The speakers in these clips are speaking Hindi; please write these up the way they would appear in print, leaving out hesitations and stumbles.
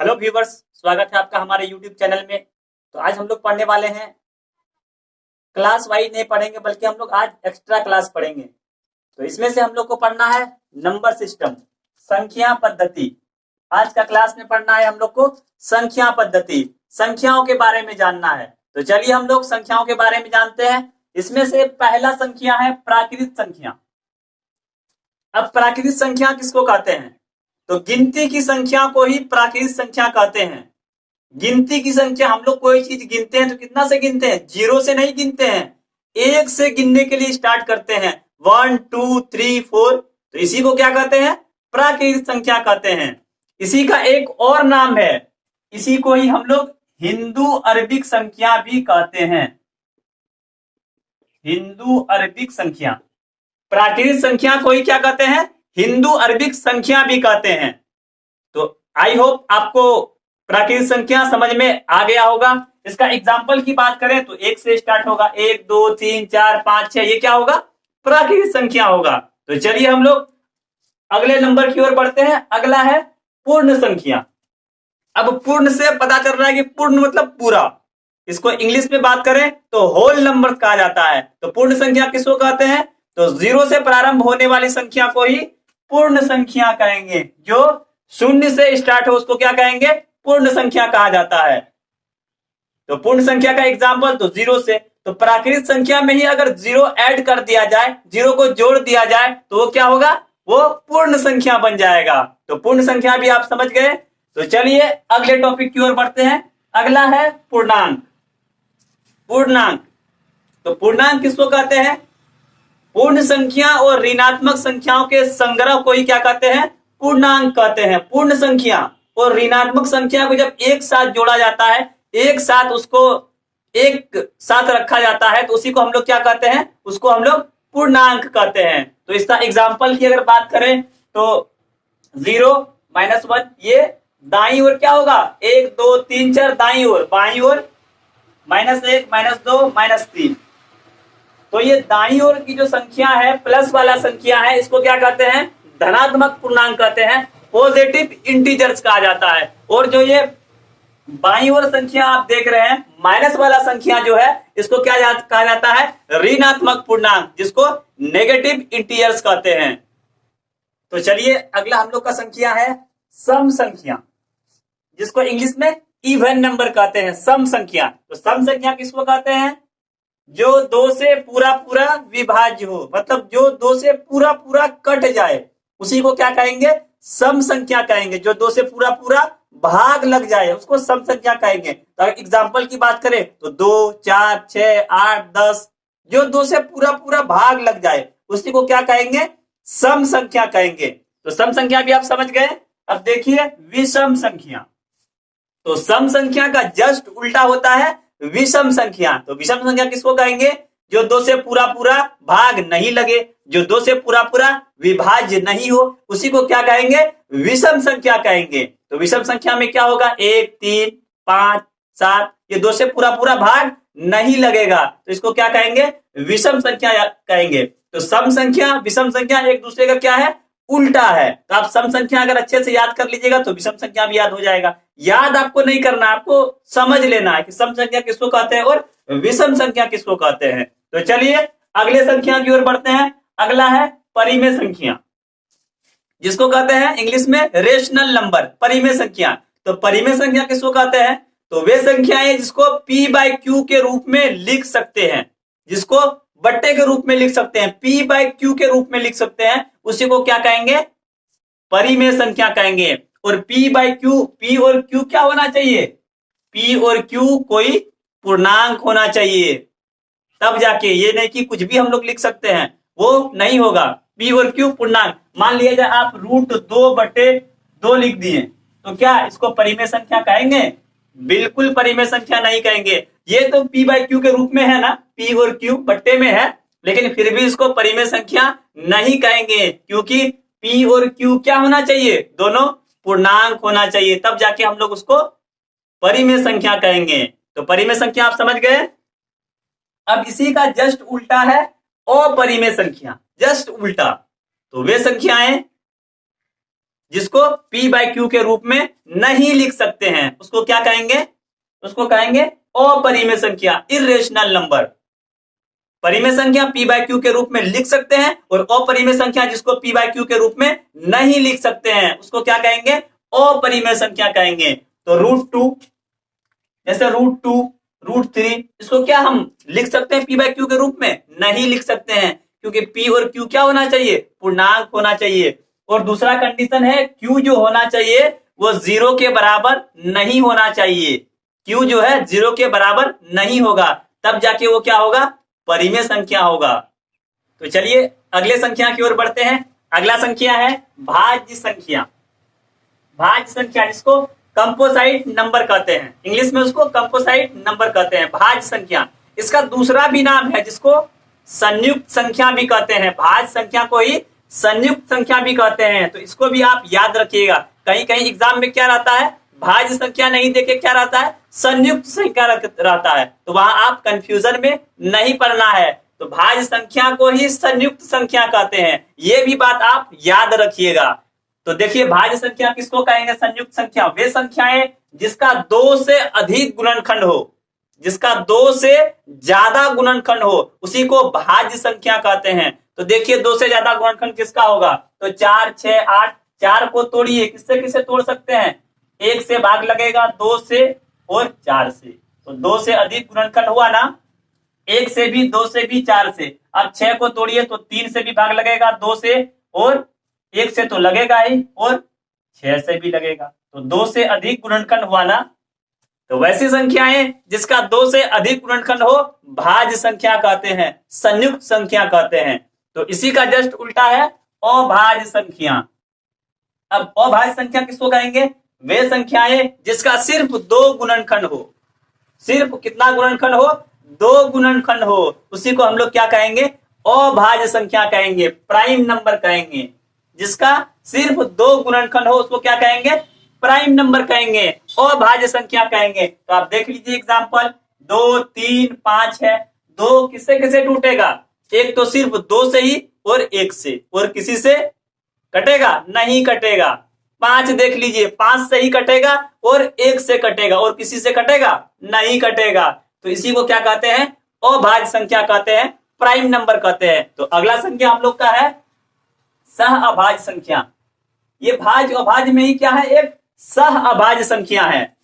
हेलो व्यूवर्स, स्वागत है आपका हमारे यूट्यूब चैनल में। तो आज हम लोग पढ़ने वाले हैं, क्लास वाइज नहीं पढ़ेंगे बल्कि हम लोग आज एक्स्ट्रा क्लास पढ़ेंगे। तो इसमें से हम लोग को पढ़ना है नंबर सिस्टम, संख्या पद्धति। आज का क्लास में पढ़ना है हम लोग को संख्या पद्धति, संख्याओं के बारे में जानना है। तो चलिए हम लोग संख्याओं के बारे में जानते हैं। इसमें से पहला संख्या है प्राकृत संख्या। अब प्राकृत संख्या किसको कहते हैं? तो गिनती की संख्या को ही प्राकृत संख्या कहते हैं। गिनती की संख्या, हम लोग कोई चीज गिनते हैं तो कितना से गिनते हैं? 0 से नहीं गिनते हैं, 1 से गिनने के लिए स्टार्ट करते हैं। 1 2 3 4। तो इसी को क्या कहते हैं? प्राकृत संख्या कहते हैं। इसी का एक और नाम है, इसी को ही हम लोग हिंदू अरबिक संख्या भी कहते हैं। हिंदू अरबिक संख्या, प्राकृत संख्या को ही क्या कहते हैं? हिंदू अरबिक संख्या भी कहते हैं। तो आई होप आपको प्राकृत संख्या समझ में आ गया होगा। इसका एग्जाम्पल की बात करें तो 1 से स्टार्ट होगा, 1 2 3 4 5 6, ये क्या होगा? प्राकृत संख्या होगा। तो चलिए हम लोग अगले नंबर की ओर बढ़ते हैं। अगला है पूर्ण संख्या। अब पूर्ण से पता चल रहा है कि पूर्ण मतलब पूरा, इसको इंग्लिश में बात करें तो होल नंबर कहा जाता है। तो पूर्ण संख्या किसको कहते हैं? तो 0 से प्रारंभ होने वाली संख्या को ही पूर्ण संख्या कहेंगे। जो 0 से स्टार्ट हो उसको क्या कहेंगे? पूर्ण संख्या कहा जाता है। तो पूर्ण संख्या का एग्जाम्पल तो 0 से, तो प्राकृत संख्या में ही अगर 0 ऐड कर दिया जाए, 0 को जोड़ दिया जाए तो वो क्या होगा? वो पूर्ण संख्या बन जाएगा। तो पूर्ण संख्या भी आप समझ गए। तो चलिए अगले टॉपिक की ओर बढ़ते हैं। अगला है पूर्णांक। पूर्णांक, तो पूर्णांक किसको कहते हैं? पूर्ण संख्या और ऋणात्मक संख्याओं के संग्रह को ही क्या कहते हैं? पूर्णांक कहते हैं। पूर्ण संख्या और ऋणात्मक संख्या को जब एक साथ जोड़ा जाता है, एक साथ उसको एक साथ रखा जाता है, तो उसी को हम लोग क्या कहते हैं? उसको हम लोग पूर्णांक कहते हैं। तो इसका एग्जाम्पल की अगर बात करें तो 0 -1, ये दाई ओर क्या होगा? 1 2 3 4 दाई ओर, बाई ओर -1 -2 -3। तो ये दाई ओर की जो संख्या है, प्लस वाला संख्या है, इसको क्या कहते हैं? धनात्मक पूर्णांक कहते हैं, पॉजिटिव इंटीजर्स कहा जाता है। और जो ये बाई ओर संख्या आप देख रहे हैं, माइनस वाला संख्या जो है, इसको क्या कहा जाता है? ऋणात्मक पूर्णांक, जिसको नेगेटिव इंटीजर्स कहते हैं। तो चलिए अगला हम लोग का संख्या है सम संख्या, जिसको इंग्लिश में इवन नंबर कहते हैं, सम संख्या। तो सम संख्या किसको कहते हैं? जो 2 से पूरा पूरा विभाज्य हो, मतलब जो 2 से पूरा पूरा कट जाए, उसी को क्या कहेंगे? सम संख्या कहेंगे। जो 2 से पूरा पूरा भाग लग जाए उसको सम संख्या कहेंगे। तो अगर एग्जाम्पल की बात करें तो 2 4 6 8 10, जो 2 से पूरा पूरा भाग लग जाए उसी को क्या कहेंगे? सम संख्या कहेंगे। तो सम संख्या भी आप समझ गए। अब देखिए विषम संख्या। तो सम संख्या का जस्ट उल्टा होता है विषम संख्या। तो विषम संख्या किसको कहेंगे? जो 2 से पूरा पूरा भाग नहीं लगे, जो 2 से पूरा पूरा विभाज्य नहीं हो, उसी को क्या कहेंगे? विषम संख्या कहेंगे। तो विषम संख्या में क्या होगा? 1 3 5 7, ये 2 से पूरा पूरा भाग नहीं लगेगा, तो इसको क्या कहेंगे? विषम संख्या कहेंगे। तो सम संख्या विषम संख्या एक दूसरे का क्या है? उल्टा है। तो आप सम संख्या अगर अच्छे से याद कर लीजिएगा तो विषम संख्या भी याद हो जाएगा। याद आपको नहीं करना, आपको समझ लेना है कि सम संख्या किसको कहते हैं और विषम संख्या किसको कहते हैं। तो चलिए अगले संख्या की ओर बढ़ते हैं। अगला है परिमेय संख्या, जिसको कहते हैं इंग्लिश में रेशनल नंबर, परिमेय संख्या। तो परिमेय संख्या किसको कहते हैं? तो वे संख्याएं जिसको p/q के रूप में लिख सकते हैं, जिसको बट्टे के रूप में लिख सकते हैं, p/q के रूप में लिख सकते हैं, उसी को क्या कहेंगे? परिमेय संख्या कहेंगे। और p/q, p और q क्या होना चाहिए? p और q कोई पूर्णांक होना चाहिए, तब जाके, ये नहीं कि कुछ भी हम लोग लिख सकते हैं, वो नहीं होगा। p और q पूर्णांक। मान लिया जाए आप √2/2 लिख दिए, तो क्या इसको परिमेय संख्या कहेंगे? बिल्कुल परिमेय संख्या नहीं कहेंगे। ये तो p/q के रूप में है ना, p और q बट्टे में है, लेकिन फिर भी इसको परिमेय संख्या नहीं कहेंगे, क्योंकि p और q क्या होना चाहिए? दोनों पूर्णांक होना चाहिए, तब जाके हम लोग उसको परिमेय संख्या कहेंगे। तो परिमेय संख्या आप समझ गए। अब इसी का जस्ट उल्टा है अपरिमेय संख्या, जस्ट उल्टा। तो वे संख्याएं जिसको p बाई क्यू के रूप में नहीं लिख सकते हैं, उसको क्या कहेंगे? उसको कहेंगे अपरिमेय संख्या, इर्रेशनल नंबर। परिमेय संख्या p बाई क्यू के रूप में लिख सकते हैं और अपरिमेय संख्या जिसको p बाई क्यू के रूप में नहीं लिख सकते हैं उसको क्या कहेंगे? अपरिमेय संख्या कहेंगे। तो √2, जैसे √2, √3, इसको क्या हम लिख सकते हैं p बाई क्यू के रूप में? नहीं लिख सकते हैं, क्योंकि p और q क्या होना चाहिए? पूर्णांक होना चाहिए। और दूसरा कंडीशन है q जो होना चाहिए वो 0 के बराबर नहीं होना चाहिए। q जो है 0 के बराबर नहीं होगा, तब जाके वो क्या होगा? परिमेय संख्या होगा। तो चलिए अगले संख्या की ओर बढ़ते हैं। अगला संख्या है भाज्य संख्या। भाज्य संख्या जिसको कंपोसाइट नंबर कहते हैं, इंग्लिश में उसको कंपोसाइट नंबर कहते हैं, भाज्य संख्या। इसका दूसरा भी नाम है जिसको संयुक्त संख्या भी कहते हैं। भाज्य संख्या को ही संयुक्त संख्या भी कहते हैं, तो इसको भी आप याद रखिएगा। कहीं कहीं एग्जाम में क्या रहता है? भाज्य संख्या नहीं देके क्या रहता है? संयुक्त संख्या रहता है, तो वहां आप कंफ्यूजन में नहीं पड़ना है। तो भाज्य संख्या को ही संयुक्त संख्या कहते हैं, ये भी बात आप याद रखिएगा। तो देखिए भाज्य संख्या किसको कहेंगे? संयुक्त संख्या वे संख्याएं जिसका 2 से अधिक गुणनखंड हो, जिसका 2 से ज्यादा गुणनखंड हो, उसी को भाज्य संख्या कहते हैं। तो देखिए 2 से ज्यादा गुणनखंड किसका होगा? तो 4, 6, 8, 4 को तोड़िए, किससे किससे तोड़ सकते हैं? 1 से भाग लगेगा, 2 से और 4 से। तो 2 से अधिक गुणनखंड हुआ ना, 1 से भी, 2 से भी, 4 से। अब 6 को तोड़िए तो 3 से भी भाग लगेगा, 2 से और 1 से तो लगेगा ही, और 6 से भी लगेगा। तो 2 से अधिक गुणनखंड हुआ ना। तो वैसी संख्याएं जिसका 2 से अधिक गुणनखंड हो भाज्य संख्या कहते हैं, संयुक्त संख्या कहते हैं। तो इसी का जस्ट उल्टा है अभाज्य संख्या। अब अभाज्य संख्या किसको कहेंगे? वे संख्याएं जिसका सिर्फ 2 गुणनखंड हो, सिर्फ कितना गुणनखंड हो? 2 गुणनखंड हो, उसी को हम लोग क्या कहेंगे? अभाज्य संख्या कहेंगे, प्राइम नंबर कहेंगे। जिसका सिर्फ 2 गुणनखंड हो उसको क्या कहेंगे? प्राइम नंबर कहेंगे, अभाज्य संख्या कहेंगे। तो आप देख लीजिए एग्जांपल, 2, 3, 5 है। 2 किससे किससे टूटेगा? एक तो सिर्फ 2 से ही और 1 से, और किसी से कटेगा? नहीं कटेगा। 5 देख लीजिए, 5 से ही कटेगा और 1 से कटेगा, और किसी से कटेगा? नहीं कटेगा। तो इसी को क्या कहते हैं? अभाज्य संख्या कहते हैं, प्राइम नंबर कहते हैं। तो अगला संख्या हम लोग का है सह अभाज्य संख्या। ये भाज्य अभाज्य में ही क्या है? एक सह अभाज्य संख्या है।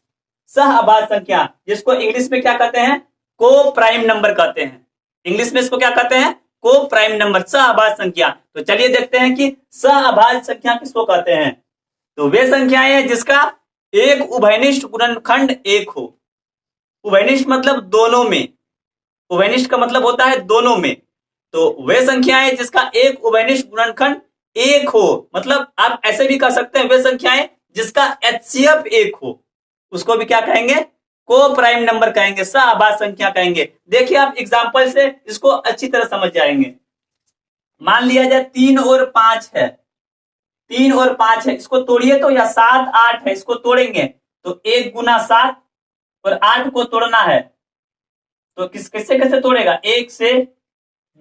सह अभाज्य संख्या जिसको इंग्लिश में क्या कहते हैं? को प्राइम नंबर कहते हैं। इंग्लिश में इसको क्या कहते हैं? को प्राइम नंबर, सह अभाज्य संख्या। तो चलिए देखते हैं कि सह अभाज्य संख्या किसको कहते हैं। तो वे संख्याएं हैं जिसका एक उभयनिष्ठ गुणनखंड 1 हो। उभयनिष्ठ मतलब दोनों में, उभयनिष्ठ का मतलब होता है दोनों में। तो वे संख्याएं जिसका एक उभयनिष्ठ गुणनखंड 1 हो, मतलब आप ऐसे भी कह सकते हैं वे संख्याएं जिसका HCF 1 हो, उसको भी क्या कहेंगे? को प्राइम नंबर कहेंगे, सह अभाज्य संख्या कहेंगे। देखिए आप एग्जांपल से इसको अच्छी तरह समझ जाएंगे। मान लिया जाए 3 और 5 है, 3 और 5 है, इसको तोड़िए तो, या 7, 8 है, इसको तोड़ेंगे तो 1 गुना 7 और 8 को तोड़ना है तो किससे कैसे तोड़ेगा? 1 से,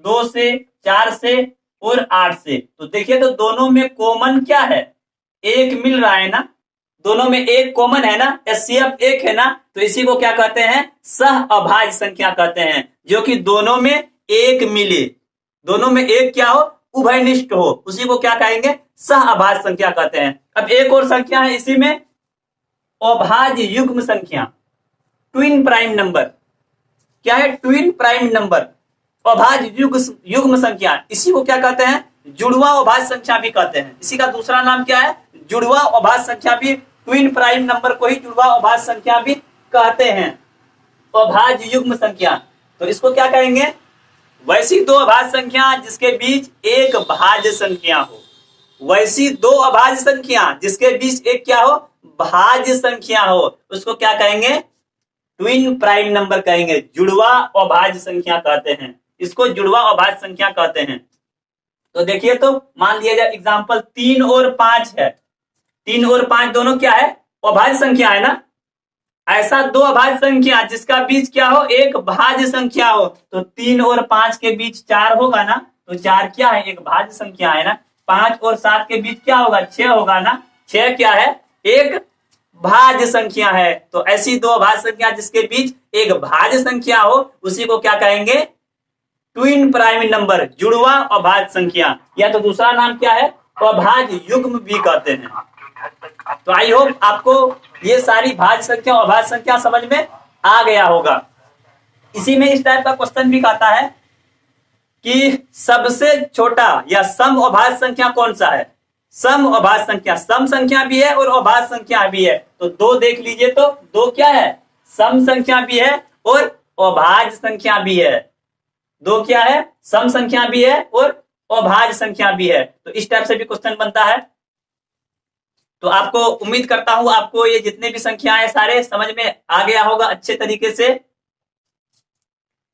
2 से, 4 से और 8 से। तो देखिए तो दोनों में कॉमन क्या है? 1 मिल रहा है ना, दोनों में 1 कॉमन है ना, HCF 1 है ना। तो इसी को क्या कहते हैं? सह अभाज्य संख्या कहते हैं, जो कि दोनों में 1 मिले, दोनों में 1 क्या हो? उभयनिष्ठ हो, उसी को क्या कहेंगे? सह अभाज्य संख्या कहते हैं। अब एक और संख्या है इसी में, अभाज्य युग्म संख्या, ट्विन प्राइम नंबर। क्या है? ट्विन प्राइम नंबर, अभाज्य युग्म संख्या। इसी को क्या कहते हैं? जुड़वा अभाज्य संख्या भी कहते हैं। इसी का दूसरा नाम क्या है? जुड़वा अभाज्य संख्या भी, ट्विन प्राइम नंबर को ही जुड़वा अभाज्य संख्या भी कहते हैं, अभाज्य युग्म संख्या। तो इसको क्या कहेंगे? वैसी 2 अभाज्य संख्या जिसके बीच एक भाज्य संख्या हो, वैसी 2 अभाज्य संख्या जिसके बीच एक क्या हो? भाज्य संख्या हो, उसको क्या कहेंगे? ट्विन प्राइम नंबर कहेंगे, जुड़वा अभाज्य संख्या कहते हैं, इसको जुड़वा अभाज्य संख्या कहते हैं। तो देखिए तो मान लिया जाए एग्जांपल 3 और 5 है, 3 और 5 दोनों क्या है? अभाज्य संख्या है ना। ऐसा 2 अभाज्य संख्या जिसका बीच क्या हो? एक भाज्य संख्या हो। तो 3 और 5 के बीच 4 होगा ना, तो 4 क्या है? एक भाज्य संख्या है ना। 5 और 7 के बीच क्या होगा? 6 होगा ना। 6 क्या है? एक भाज्य संख्या है। तो ऐसी दो अभाज्य संख्या जिसके बीच एक भाज्य संख्या हो उसी को क्या कहेंगे? ट्विन प्राइम नंबर, जुड़वा अभाज्य संख्या, या तो दूसरा नाम क्या है? अभाज्य युग्म भी कहते हैं। तो आई होप आपको ये सारी भाज्य संख्या और अभाज्य संख्या समझ में आ गया होगा। इसी में इस टाइप का क्वेश्चन भी आता है कि सबसे छोटा या सम अभाज्य संख्या कौन सा है? सम अभाज्य संख्या, सम संख्या भी है और अभाज्य संख्या भी है। तो दो देख लीजिए, तो दो क्या है? सम संख्या भी है और अभाज्य संख्या भी है। दो क्या है? सम संख्या भी है और अभाज्य संख्या भी है। तो इस टाइप से भी क्वेश्चन बनता है। तो आपको उम्मीद करता हूं आपको ये जितने भी संख्याएं सारे समझ में आ गया होगा अच्छे तरीके से।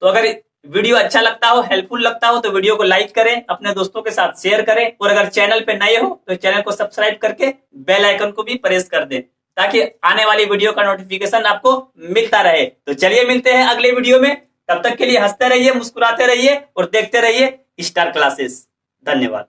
तो अगर वीडियो अच्छा लगता हो, हेल्पफुल लगता हो, तो वीडियो को लाइक करें, अपने दोस्तों के साथ शेयर करें, और अगर चैनल पे नए हो तो चैनल को सब्सक्राइब करके बेल आइकन को भी प्रेस कर दें ताकि आने वाली वीडियो का नोटिफिकेशन आपको मिलता रहे। तो चलिए मिलते हैं अगले वीडियो में। तब तक के लिए हंसते रहिए, मुस्कुराते रहिए और देखते रहिए स्टार क्लासेस। धन्यवाद।